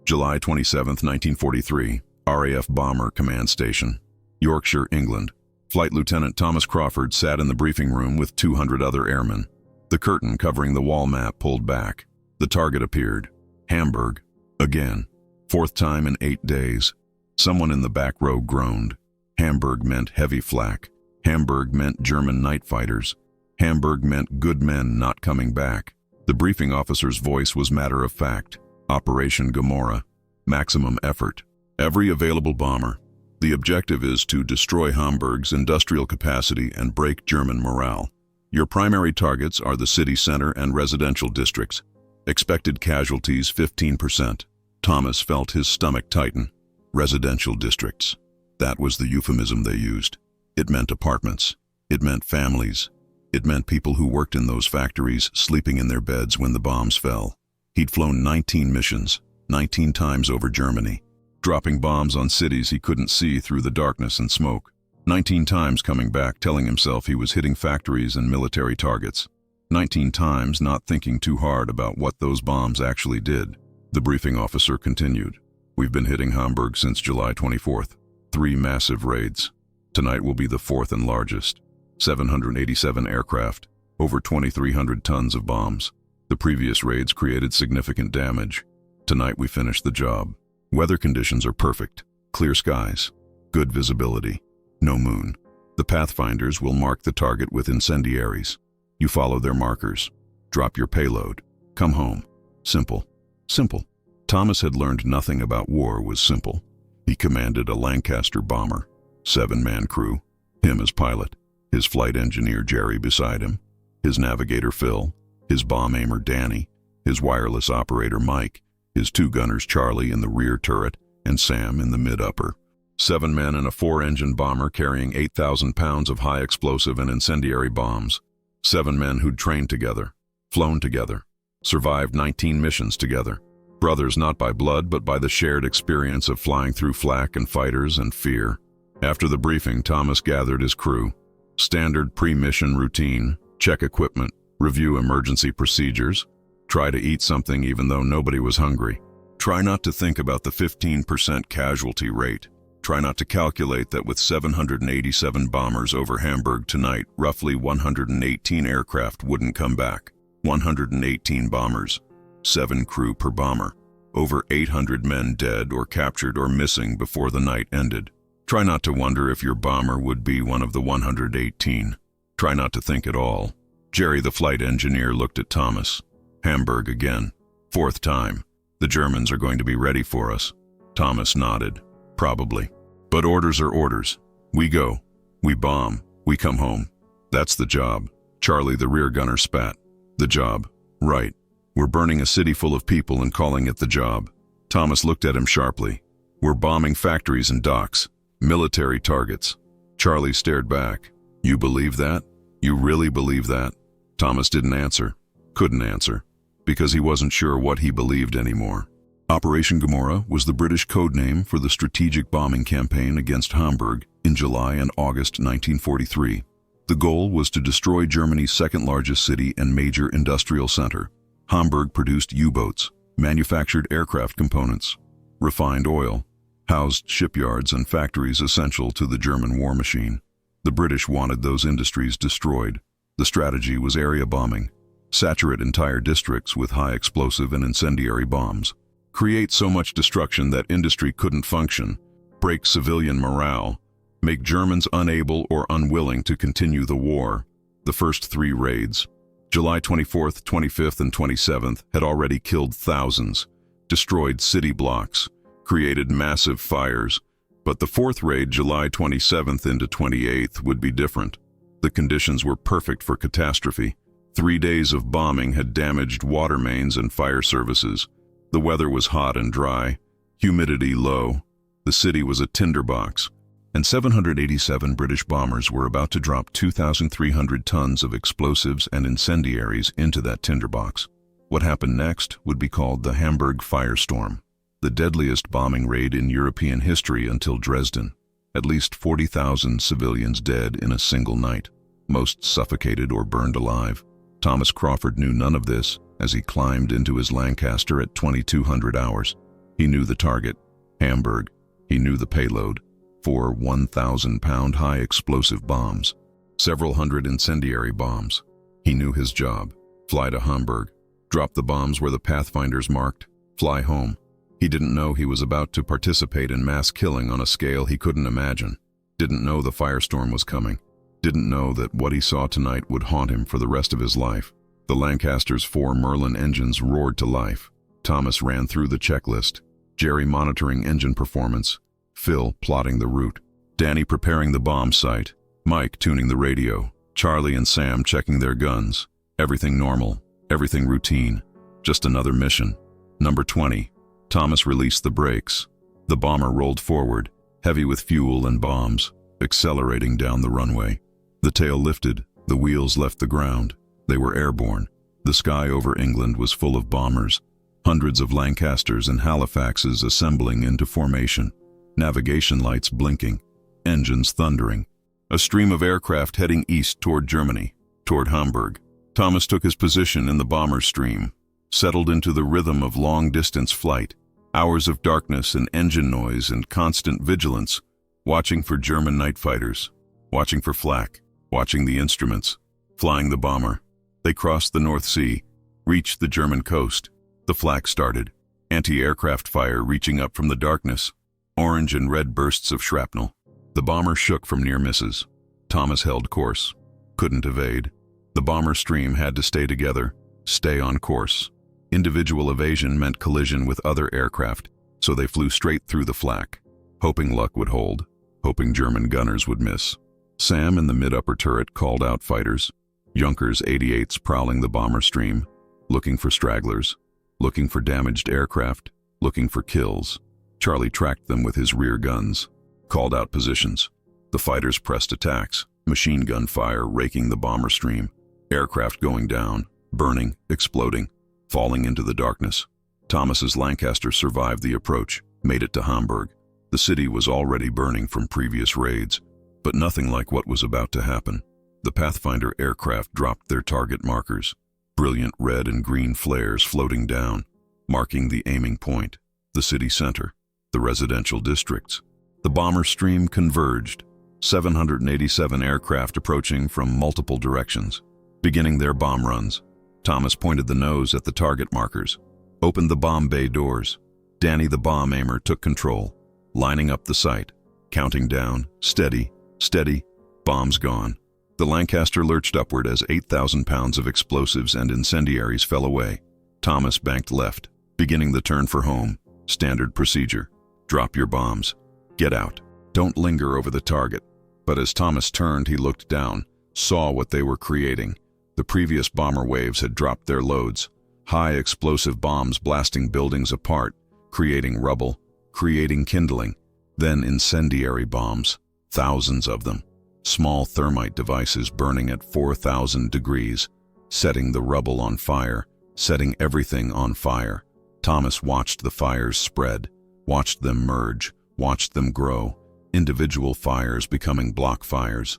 July 27, 1943, RAF Bomber Command Station, Yorkshire, England. Flight Lieutenant Thomas Crawford sat in the briefing room with 200 other airmen. The curtain covering the wall map pulled back. The target appeared. Hamburg. Again. Fourth time in 8 days. Someone in the back row groaned. Hamburg meant heavy flak. Hamburg meant German night fighters. Hamburg meant good men not coming back. The briefing officer's voice was matter of fact. Operation Gomorrah. Maximum effort. Every available bomber. The objective is to destroy Hamburg's industrial capacity and break German morale. Your primary targets are the city center and residential districts. Expected casualties 15%. Thomas felt his stomach tighten. Residential districts. That was the euphemism they used. It meant apartments. It meant families. It meant people who worked in those factories sleeping in their beds when the bombs fell. He'd flown 19 missions, 19 times over Germany, dropping bombs on cities he couldn't see through the darkness and smoke. 19 times coming back telling himself he was hitting factories and military targets. 19 times not thinking too hard about what those bombs actually did. The briefing officer continued. We've been hitting Hamburg since July 24th. 3 massive raids. Tonight will be the 4th and largest. 787 aircraft, over 2,300 tons of bombs. The previous raids created significant damage. Tonight we finish the job. Weather conditions are perfect. Clear skies. Good visibility. No moon. The pathfinders will mark the target with incendiaries. You follow their markers. Drop your payload. Come home. Simple. Simple. Thomas had learned nothing about war was simple. He commanded a Lancaster bomber. 7-man crew. Him as pilot. His flight engineer Jerry beside him. His navigator Phil. His bomb aimer Danny. His wireless operator Mike. His 2 gunners Charlie in the rear turret and Sam in the mid-upper. 7 men in a 4-engine bomber carrying 8,000 pounds of high explosive and incendiary bombs. 7 men who'd trained together, flown together, survived 19 missions together. Brothers not by blood but by the shared experience of flying through flak and fighters and fear. After the briefing, Thomas gathered his crew. Standard pre-mission routine, check equipment, review emergency procedures, try to eat something even though nobody was hungry. Try not to think about the 15% casualty rate. Try not to calculate that with 787 bombers over Hamburg tonight, roughly 118 aircraft wouldn't come back. 118 bombers, 7 crew per bomber. Over 800 men dead or captured or missing before the night ended. Try not to wonder if your bomber would be one of the 118. Try not to think at all. Jerry, the flight engineer, looked at Thomas. Hamburg again. 4th time. The Germans are going to be ready for us. Thomas nodded. Probably. But orders are orders. We go. We bomb. We come home. That's the job. Charlie, the rear gunner, spat. The job. Right. We're burning a city full of people and calling it the job. Thomas looked at him sharply. We're bombing factories and docks. Military targets. Charlie stared back. You believe that? You really believe that? Thomas didn't answer. Couldn't answer. Because he wasn't sure what he believed anymore. Operation Gomorrah was the British codename for the strategic bombing campaign against Hamburg in July and August 1943. The goal was to destroy Germany's 2nd largest city and major industrial center. Hamburg produced U-boats, manufactured aircraft components, refined oil, housed shipyards and factories essential to the German war machine. The British wanted those industries destroyed. The strategy was area bombing. Saturate entire districts with high explosive and incendiary bombs. Create so much destruction that industry couldn't function. Break civilian morale. Make Germans unable or unwilling to continue the war. The first 3 raids, July 24th, 25th, and 27th, had already killed thousands, destroyed city blocks, created massive fires. But the 4th raid, July 27th into 28th, would be different. The conditions were perfect for catastrophe. 3 days of bombing had damaged water mains and fire services. The weather was hot and dry, humidity low. The city was a tinderbox, and 787 British bombers were about to drop 2,300 tons of explosives and incendiaries into that tinderbox. What happened next would be called the Hamburg Firestorm, the deadliest bombing raid in European history until Dresden. At least 40,000 civilians dead in a single night, most suffocated or burned alive. Thomas Crawford knew none of this as he climbed into his Lancaster at 2200 hours. He knew the target, Hamburg. He knew the payload, 4 1,000-pound high explosive bombs, several hundred incendiary bombs. He knew his job: fly to Hamburg, drop the bombs where the pathfinders marked, fly home. He didn't know he was about to participate in mass killing on a scale he couldn't imagine. Didn't know the firestorm was coming. Didn't know that what he saw tonight would haunt him for the rest of his life. The Lancaster's 4 Merlin engines roared to life. Thomas ran through the checklist. Jerry monitoring engine performance. Phil plotting the route. Danny preparing the bomb site. Mike tuning the radio. Charlie and Sam checking their guns. Everything normal. Everything routine. Just another mission. Number 20. Thomas released the brakes. The bomber rolled forward, heavy with fuel and bombs, accelerating down the runway. The tail lifted. The wheels left the ground. They were airborne. The sky over England was full of bombers. Hundreds of Lancasters and Halifaxes assembling into formation. Navigation lights blinking. Engines thundering. A stream of aircraft heading east toward Germany, toward Hamburg. Thomas took his position in the bomber stream, settled into the rhythm of long-distance flight, hours of darkness and engine noise and constant vigilance, watching for German night fighters, watching for flak, watching the instruments, flying the bomber. They crossed the North Sea, reached the German coast. The flak started, anti-aircraft fire reaching up from the darkness, orange and red bursts of shrapnel. The bomber shook from near misses. Thomas held course, couldn't evade. The bomber stream had to stay together, stay on course. Individual evasion meant collision with other aircraft, so they flew straight through the flak, hoping luck would hold, hoping German gunners would miss. Sam in the mid-upper turret called out fighters. Junkers 88s prowling the bomber stream, looking for stragglers, looking for damaged aircraft, looking for kills. Charlie tracked them with his rear guns, called out positions. The fighters pressed attacks, machine gun fire raking the bomber stream, aircraft going down, burning, exploding, falling into the darkness. Thomas's Lancaster survived the approach, made it to Hamburg. The city was already burning from previous raids, but nothing like what was about to happen. The Pathfinder aircraft dropped their target markers, brilliant red and green flares floating down, marking the aiming point, the city center, the residential districts. The bomber stream converged, 787 aircraft approaching from multiple directions. Beginning their bomb runs, Thomas pointed the nose at the target markers, opened the bomb bay doors. Danny the bomb aimer took control, lining up the sight, counting down, steady, steady, bombs gone. The Lancaster lurched upward as 8,000 pounds of explosives and incendiaries fell away. Thomas banked left, beginning the turn for home. Standard procedure. Drop your bombs. Get out. Don't linger over the target. But as Thomas turned, he looked down, saw what they were creating. The previous bomber waves had dropped their loads. High explosive bombs blasting buildings apart, creating rubble, creating kindling. Then incendiary bombs, thousands of them. Small thermite devices burning at 4,000 degrees, setting the rubble on fire, setting everything on fire. Thomas watched the fires spread, watched them merge, watched them grow. Individual fires becoming block fires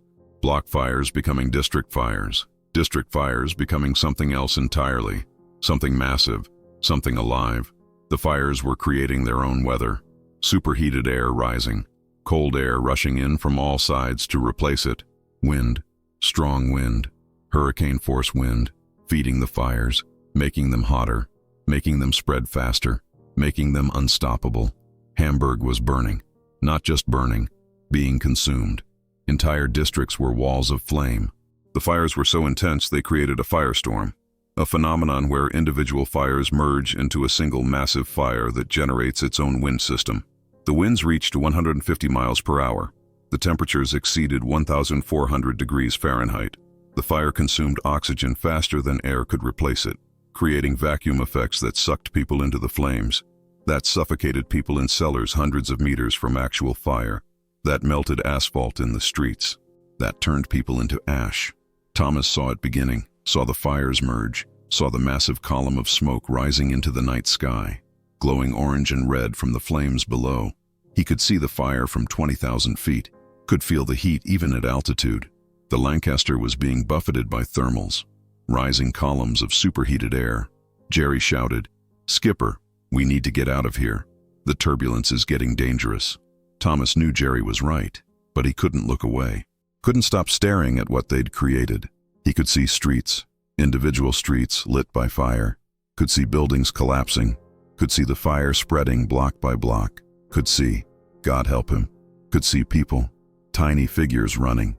becoming district fires becoming something else entirely, something massive, something alive. The fires were creating their own weather, superheated air rising, cold air rushing in from all sides to replace it, wind, strong wind, hurricane-force wind, feeding the fires, making them hotter, making them spread faster, making them unstoppable. Hamburg was burning, not just burning, being consumed. Entire districts were walls of flame. The fires were so intense they created a firestorm, a phenomenon where individual fires merge into a single massive fire that generates its own wind system. The winds reached 150 miles per hour. The temperatures exceeded 1,400 degrees Fahrenheit. The fire consumed oxygen faster than air could replace it, creating vacuum effects that sucked people into the flames, that suffocated people in cellars hundreds of meters from actual fire, that melted asphalt in the streets, that turned people into ash. Thomas saw it beginning, saw the fires merge, saw the massive column of smoke rising into the night sky, glowing orange and red from the flames below. He could see the fire from 20,000 feet, could feel the heat even at altitude. The Lancaster was being buffeted by thermals, rising columns of superheated air. Jerry shouted, "Skipper, we need to get out of here." The turbulence is getting dangerous. Thomas knew Jerry was right, but he couldn't look away. Couldn't stop staring at what they'd created. He could see streets, individual streets lit by fire, could see buildings collapsing, could see the fire spreading block by block, could see, God help him, could see people, tiny figures running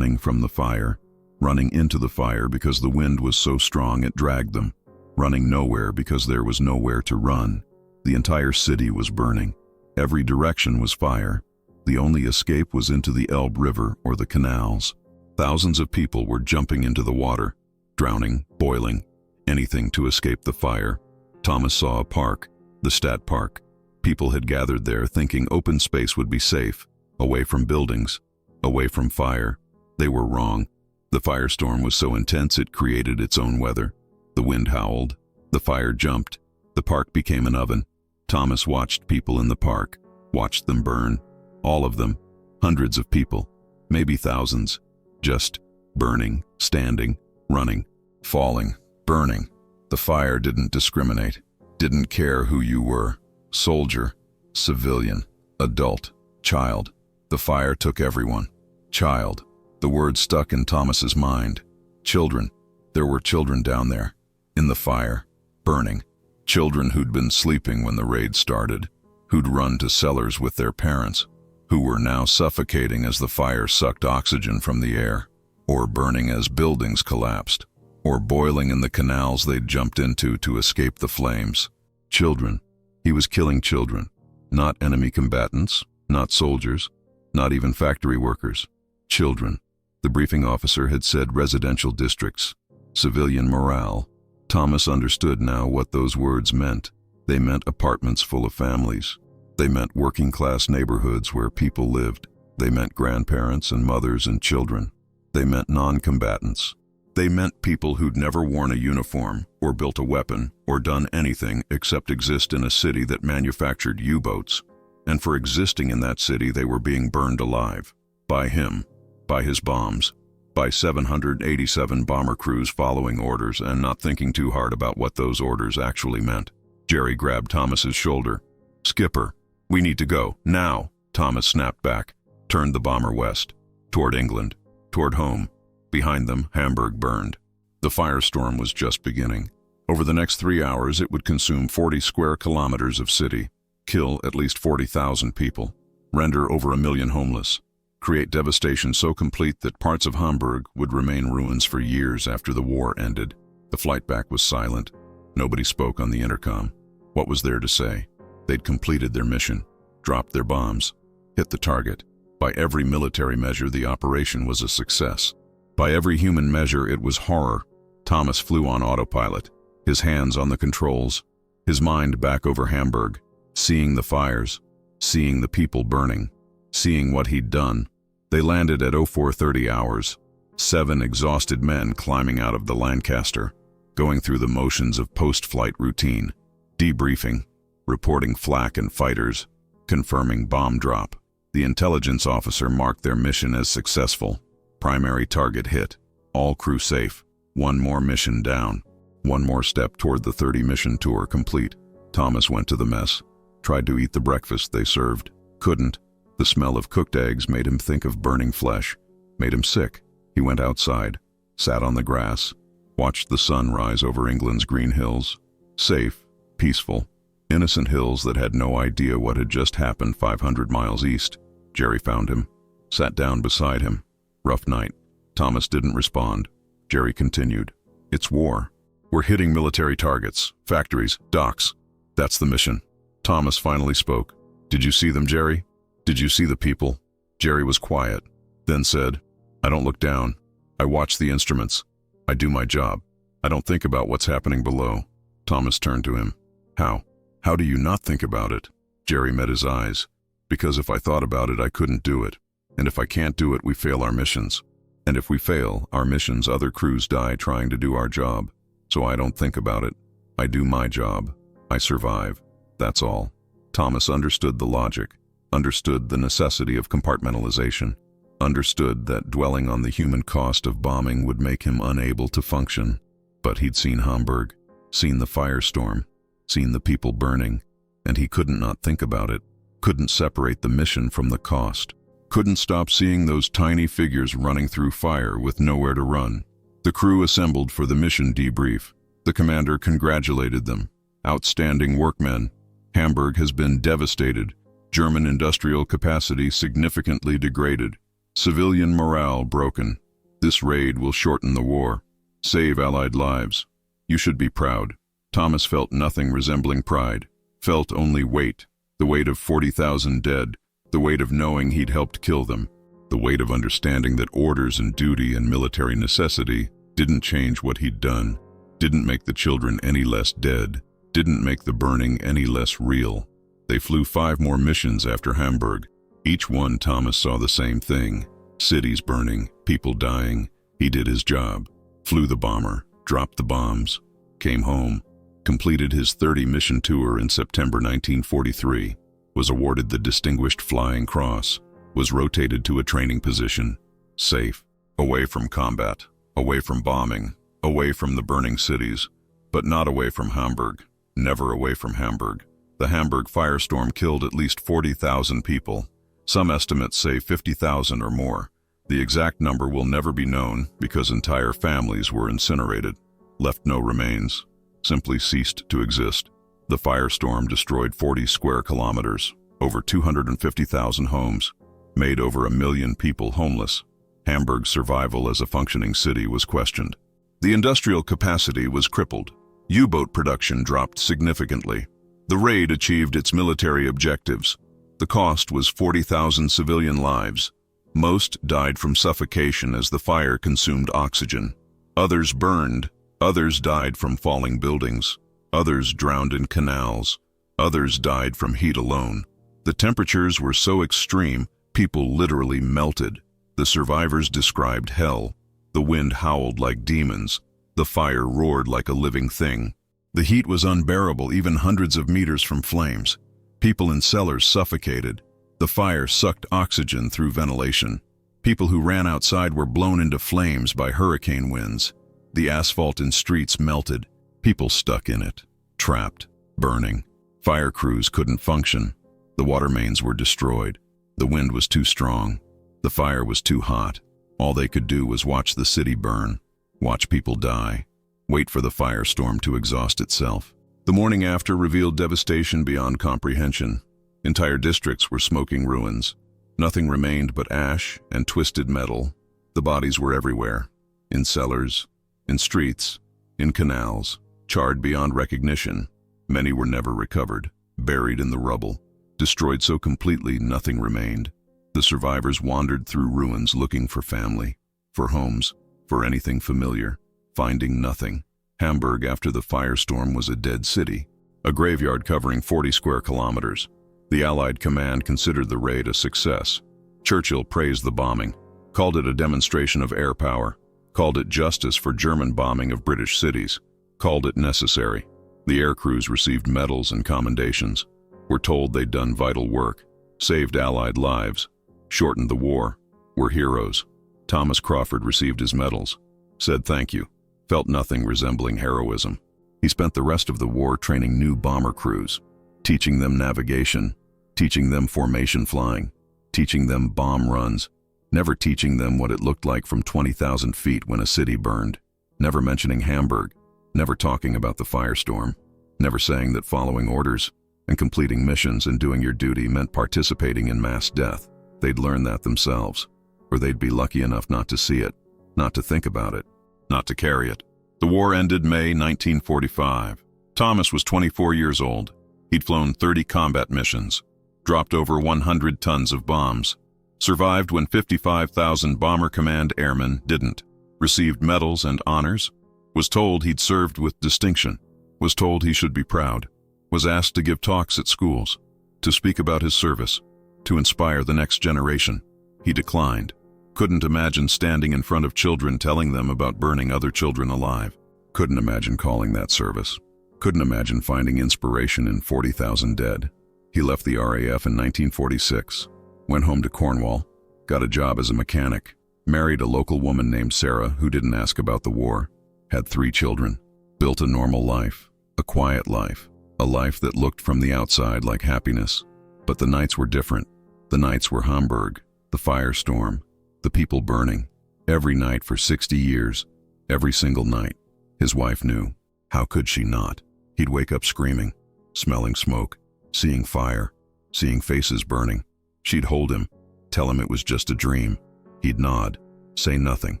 from the fire, running into the fire because the wind was so strong it dragged them, running nowhere because there was nowhere to run. The entire city was burning. Every direction was fire. The only escape was into the Elbe River or the canals. Thousands of people were jumping into the water, drowning, boiling, anything to escape the fire. Thomas saw a park, the Stadt Park. People had gathered there thinking open space would be safe, away from buildings, away from fire. They were wrong. The firestorm was so intense it created its own weather. The wind howled. The fire jumped. The park became an oven. Thomas watched people in the park, watched them burn. All of them, hundreds of people, maybe thousands, just burning, standing, running, falling, burning. The fire didn't discriminate, didn't care who you were, soldier, civilian, adult, child. The fire took everyone. Child. The word stuck in Thomas's mind. Children. There were children down there, in the fire, burning. Children who'd been sleeping when the raid started, who'd run to cellars with their parents, who were now suffocating as the fire sucked oxygen from the air, or burning as buildings collapsed, or boiling in the canals they'd jumped into to escape the flames. Children. He was killing children. Not enemy combatants, not soldiers, not even factory workers. Children. The briefing officer had said residential districts, civilian morale. Thomas understood now what those words meant. They meant apartments full of families. They meant working-class neighborhoods where people lived. They meant grandparents and mothers and children. They meant non-combatants. They meant people who'd never worn a uniform or built a weapon or done anything except exist in a city that manufactured U-boats. And for existing in that city, they were being burned alive. By him. By his bombs. By 787 bomber crews following orders and not thinking too hard about what those orders actually meant. Jerry grabbed Thomas's shoulder. "Skipper, we need to go, now." Thomas snapped back, turned the bomber west, toward England, toward home. Behind them, Hamburg burned. The firestorm was just beginning. Over the next 3 hours, it would consume 40 square kilometers of city, kill at least 40,000 people, render over 1 million homeless, create devastation so complete that parts of Hamburg would remain ruins for years after the war ended. The flight back was silent. Nobody spoke on the intercom. What was there to say? They'd completed their mission, dropped their bombs, hit the target. By every military measure, the operation was a success. By every human measure, it was horror. Thomas flew on autopilot, his hands on the controls, his mind back over Hamburg, seeing the fires, seeing the people burning, seeing what he'd done. They landed at 0430 hours, 7 exhausted men climbing out of the Lancaster, going through the motions of post-flight routine, debriefing, reporting flak and fighters, confirming bomb drop. The intelligence officer marked their mission as successful. Primary target hit. All crew safe. 1 more mission down. 1 more step toward the 30-mission tour complete. Thomas went to the mess, tried to eat the breakfast they served. Couldn't. The smell of cooked eggs made him think of burning flesh, made him sick. He went outside, sat on the grass, watched the sun rise over England's green hills. Safe, peaceful, innocent hills that had no idea what had just happened 500 miles east. Jerry found him, sat down beside him. Rough night. Thomas didn't respond. Jerry continued. "It's war. We're hitting military targets, factories, docks. That's the mission." Thomas finally spoke. "Did you see them, Jerry? Did you see the people?" Jerry was quiet, then said, "I don't look down. I watch the instruments. I do my job. I don't think about what's happening below." Thomas turned to him. "How? How do you not think about it?" Jerry met his eyes. "Because if I thought about it, I couldn't do it. And if I can't do it, we fail our missions. And if we fail our missions, other crews die trying to do our job. So I don't think about it. I do my job. I survive. That's all." Thomas understood the logic, understood the necessity of compartmentalization, understood that dwelling on the human cost of bombing would make him unable to function. But he'd seen Hamburg, seen the firestorm, seen the people burning, and he couldn't not think about it, couldn't separate the mission from the cost, couldn't stop seeing those tiny figures running through fire with nowhere to run. The crew assembled for the mission debrief. The commander congratulated them. Outstanding workmen. Hamburg has been devastated. German industrial capacity significantly degraded. Civilian morale broken. This raid will shorten the war, save Allied lives. You should be proud. Thomas felt nothing resembling pride, felt only weight, the weight of 40,000 dead, the weight of knowing he'd helped kill them, the weight of understanding that orders and duty and military necessity didn't change what he'd done, didn't make the children any less dead, didn't make the burning any less real. They flew 5 more missions after Hamburg. Each one Thomas saw the same thing. Cities burning, people dying. He did his job. Flew the bomber, dropped the bombs, came home, completed his 30-mission tour in September 1943, was awarded the Distinguished Flying Cross, was rotated to a training position, safe, away from combat, away from bombing, away from the burning cities, but not away from Hamburg, never away from Hamburg. The Hamburg firestorm killed at least 40,000 people. Some estimates say 50,000 or more. The exact number will never be known because entire families were incinerated, left no remains, simply ceased to exist. The firestorm destroyed 40 square kilometers, over 250,000 homes, made over 1 million people homeless. Hamburg's survival as a functioning city was questioned. The industrial capacity was crippled. U-boat production dropped significantly. The raid achieved its military objectives. The cost was 40,000 civilian lives. Most died from suffocation as the fire consumed oxygen. Others burned. Others died from falling buildings. Others drowned in canals. Others died from heat alone. The temperatures were so extreme, people literally melted. The survivors described hell. The wind howled like demons. The fire roared like a living thing. The heat was unbearable, even hundreds of meters from flames. People in cellars suffocated. The fire sucked oxygen through ventilation. People who ran outside were blown into flames by hurricane winds. The asphalt in streets melted. People stuck in it, trapped, burning. Fire crews couldn't function. The water mains were destroyed. The wind was too strong. The fire was too hot. All they could do was watch the city burn, watch people die, wait for the firestorm to exhaust itself. The morning after revealed devastation beyond comprehension. Entire districts were smoking ruins. Nothing remained but ash and twisted metal. The bodies were everywhere, in cellars, in streets, in canals, charred beyond recognition. Many were never recovered, buried in the rubble, destroyed so completely nothing remained. The survivors wandered through ruins looking for family, for homes, for anything familiar, finding nothing. Hamburg after the firestorm was a dead city, a graveyard covering 40 square kilometers. The Allied command considered the raid a success. Churchill praised the bombing, called it a demonstration of air power, called it justice for German bombing of British cities, called it necessary. The air crews received medals and commendations, were told they'd done vital work, saved Allied lives, shortened the war, were heroes. Thomas Crawford received his medals, said thank you, felt nothing resembling heroism. He spent the rest of the war training new bomber crews, teaching them navigation, teaching them formation flying, teaching them bomb runs, never teaching them what it looked like from 20,000 feet when a city burned, never mentioning Hamburg, never talking about the firestorm, never saying that following orders and completing missions and doing your duty meant participating in mass death. They'd learn that themselves, or they'd be lucky enough not to see it, not to think about it, not to carry it. The war ended May 1945. Thomas was 24 years old. He'd flown 30 combat missions, dropped over 100 tons of bombs, survived when 55,000 Bomber Command airmen didn't, received medals and honors, was told he'd served with distinction, was told he should be proud, was asked to give talks at schools, to speak about his service, to inspire the next generation. He declined. Couldn't imagine standing in front of children telling them about burning other children alive. Couldn't imagine calling that service. Couldn't imagine finding inspiration in 40,000 dead. He left the RAF in 1946, went home to Cornwall, got a job as a mechanic, married a local woman named Sarah who didn't ask about the war, had 3 children, built a normal life, a quiet life, A life that looked from the outside like happiness. But the nights were different. The nights were Hamburg, the firestorm, the people burning. Every night for 60 years, every single night. His wife knew. How could she not? He'd wake up screaming, smelling smoke, seeing fire, seeing faces burning. She'd hold him, tell him it was just a dream. He'd nod, say nothing,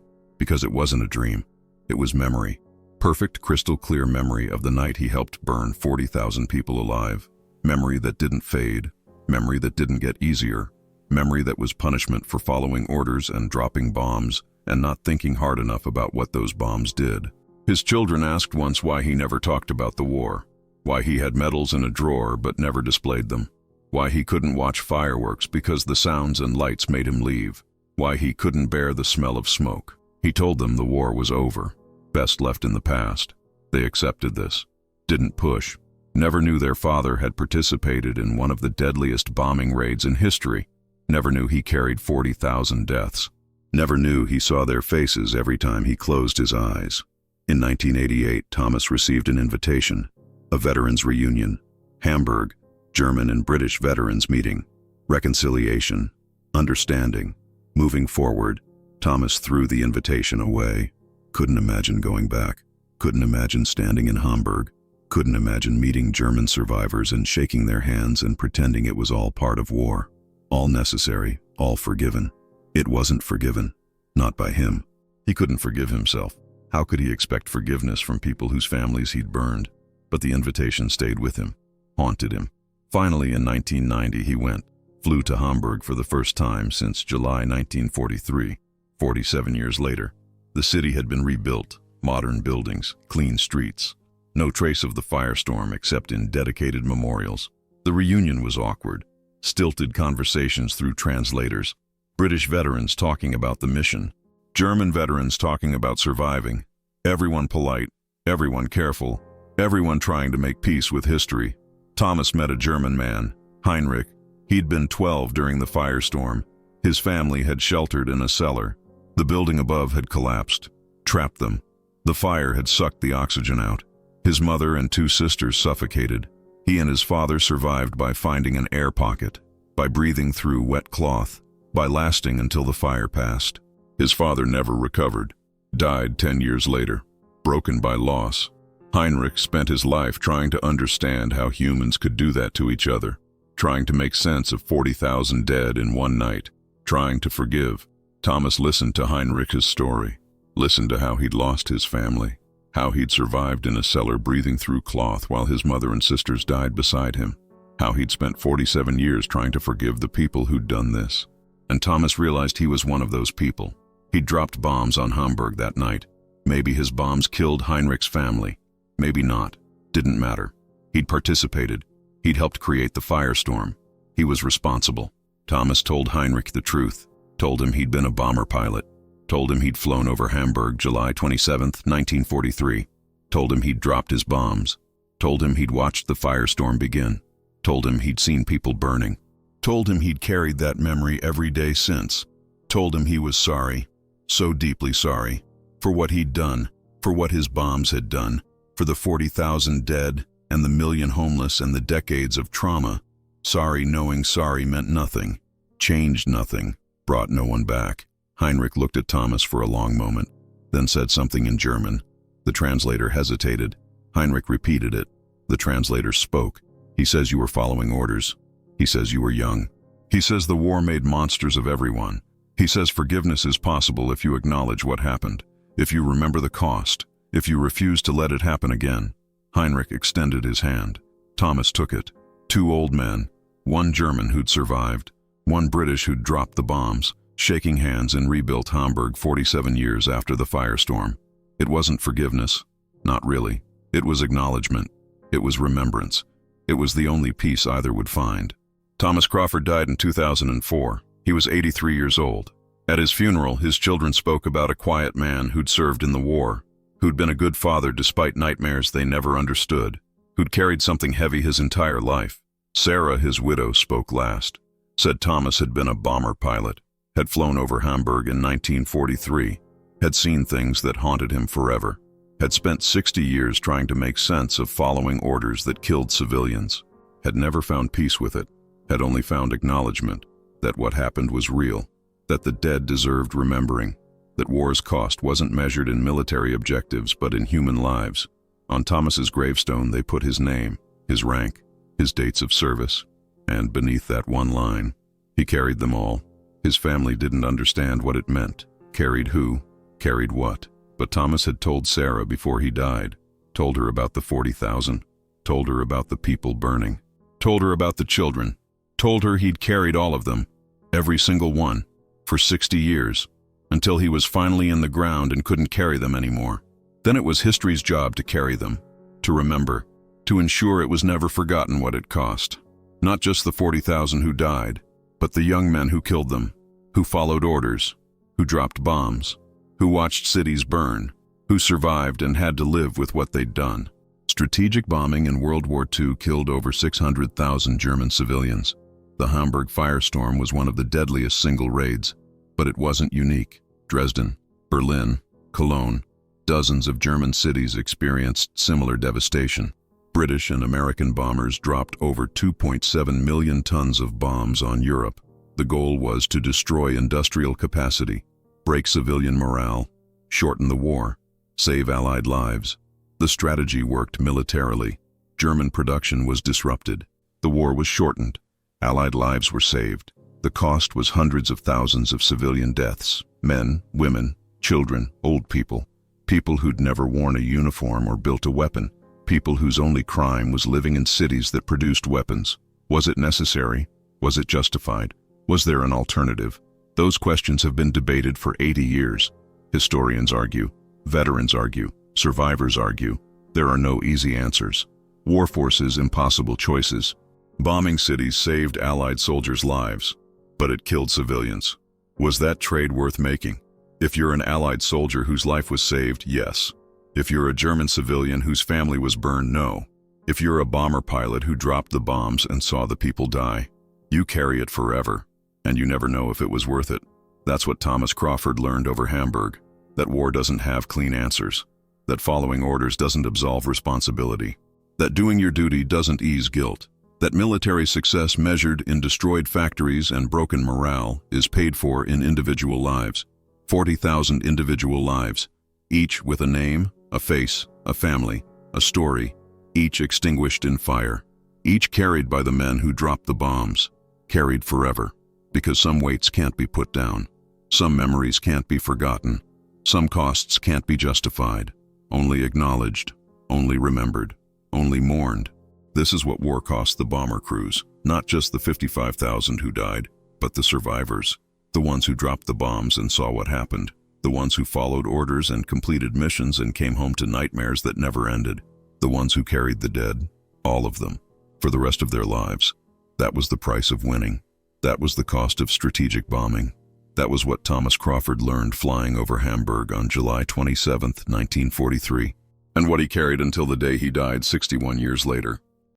because it wasn't a dream. It was memory. Perfect, crystal clear memory of the night he helped burn 40,000 people alive. Memory that didn't fade. Memory that didn't get easier. Memory that was punishment for following orders and dropping bombs and not thinking hard enough about what those bombs did. His children asked once why he never talked about the war, why he had medals in a drawer but never displayed them, why he couldn't watch fireworks because the sounds and lights made him leave, why he couldn't bear the smell of smoke. He told them the war was over, best left in the past. They accepted this, didn't push, never knew their father had participated in one of the deadliest bombing raids in history, never knew he carried 40,000 deaths, never knew he saw their faces every time he closed his eyes. In 1988, Thomas received an invitation, a veterans reunion, Hamburg, German and British veterans meeting, reconciliation, understanding, moving forward. Thomas threw the invitation away. Couldn't imagine going back, couldn't imagine standing in Hamburg, couldn't imagine meeting German survivors and shaking their hands and pretending it was all part of war, all necessary, all forgiven. It wasn't forgiven, not by him. He couldn't forgive himself. How could he expect forgiveness from people whose families he'd burned? But the invitation stayed with him, haunted him. Finally, in 1990, he went, flew to Hamburg for the first time since July 1943, 47 years later. The city had been rebuilt, modern buildings, clean streets. No trace of the firestorm except in dedicated memorials. The reunion was awkward, stilted conversations through translators, British veterans talking about the mission, German veterans talking about surviving, everyone polite, everyone careful, everyone trying to make peace with history. Thomas met a German man, Heinrich. He'd been 12 during the firestorm. His family had sheltered in a cellar. The building above had collapsed, trapped them. The fire had sucked the oxygen out. His mother and 2 sisters suffocated. He and his father survived by finding an air pocket, by breathing through wet cloth, by lasting until the fire passed. His father never recovered, died 10 years later, broken by loss. Heinrich spent his life trying to understand how humans could do that to each other, trying to make sense of 40,000 dead in one night, trying to forgive. Thomas listened to Heinrich's story, listened to how he'd lost his family, how he'd survived in a cellar breathing through cloth while his mother and sisters died beside him, how he'd spent 47 years trying to forgive the people who'd done this. And Thomas realized he was one of those people. He'd dropped bombs on Hamburg that night. Maybe his bombs killed Heinrich's family. Maybe not. Didn't matter. He'd participated. He'd helped create the firestorm. He was responsible. Thomas told Heinrich the truth. Told him he'd been a bomber pilot. Told him he'd flown over Hamburg July 27th, 1943. Told him he'd dropped his bombs. Told him he'd watched the firestorm begin. Told him he'd seen people burning. Told him he'd carried that memory every day since. Told him he was sorry. So deeply sorry, for what he'd done, for what his bombs had done, for the 40,000 dead and the million homeless and the decades of trauma. Sorry knowing sorry meant nothing, changed nothing, brought no one back. Heinrich looked at Thomas for a long moment, then said something in German. The translator hesitated. Heinrich repeated it. The translator spoke. He says you were following orders. He says you were young. He says the war made monsters of everyone. He says forgiveness is possible if you acknowledge what happened, if you remember the cost, if you refuse to let it happen again. Heinrich extended his hand. Thomas took it. 2 old men, 1 German who'd survived, 1 British who'd dropped the bombs, shaking hands and rebuilt Hamburg 47 years after the firestorm. It wasn't forgiveness. Not really. It was acknowledgement. It was remembrance. It was the only peace either would find. Thomas Crawford died in 2004. He was 83 years old. At his funeral, his children spoke about a quiet man who'd served in the war, who'd been a good father despite nightmares they never understood, who'd carried something heavy his entire life. Sarah, his widow, spoke last, said Thomas had been a bomber pilot, had flown over Hamburg in 1943, had seen things that haunted him forever. had spent 60 years trying to make sense of following orders that killed civilians, had never found peace with it, had only found acknowledgement that what happened was real, that the dead deserved remembering, that war's cost wasn't measured in military objectives but in human lives. On Thomas's gravestone they put his name, his rank, his dates of service, and beneath that one line, he carried them all. His family didn't understand what it meant. Carried who? Carried what? But Thomas had told Sarah before he died, told her about the 40,000, told her about the people burning, told her about the children, told her he'd carried all of them, every single one, for 60 years, until he was finally in the ground and couldn't carry them anymore. Then it was history's job to carry them, to remember, to ensure it was never forgotten what it cost. Not just the 40,000 who died, but the young men who killed them, who followed orders, who dropped bombs, who watched cities burn, who survived and had to live with what they'd done. Strategic bombing in World War II killed over 600,000 German civilians. The Hamburg Firestorm was one of the deadliest single raids, but it wasn't unique. Dresden, Berlin, Cologne, dozens of German cities experienced similar devastation. British and American bombers dropped over 2.7 million tons of bombs on Europe. The goal was to destroy industrial capacity, break civilian morale, shorten the war, save Allied lives. The strategy worked militarily. German production was disrupted. The war was shortened. Allied lives were saved. The cost was hundreds of thousands of civilian deaths. Men, women, children, old people. People who'd never worn a uniform or built a weapon. People whose only crime was living in cities that produced weapons. Was it necessary? Was it justified? Was there an alternative? Those questions have been debated for 80 years. Historians argue, veterans argue, survivors argue. There are no easy answers. War forces impossible choices. Bombing cities saved Allied soldiers' lives, but it killed civilians. Was that trade worth making? If you're an Allied soldier whose life was saved, yes. If you're a German civilian whose family was burned, no. If you're a bomber pilot who dropped the bombs and saw the people die, you carry it forever, and you never know if it was worth it. That's what Thomas Crawford learned over Hamburg, that war doesn't have clean answers, that following orders doesn't absolve responsibility, that doing your duty doesn't ease guilt, that military success measured in destroyed factories and broken morale is paid for in individual lives. 40,000 individual lives, each with a name, a face, a family, a story, each extinguished in fire, each carried by the men who dropped the bombs, carried forever, because some weights can't be put down, some memories can't be forgotten, some costs can't be justified, only acknowledged, only remembered, only mourned. This is what war cost the bomber crews, not just the 55,000 who died, but the survivors, the ones who dropped the bombs and saw what happened, the ones who followed orders and completed missions and came home to nightmares that never ended, the ones who carried the dead, all of them, for the rest of their lives. That was the price of winning. That was the cost of strategic bombing. That was what Thomas Crawford learned flying over Hamburg on July 27, 1943, and what he carried until the day he died 61 years later.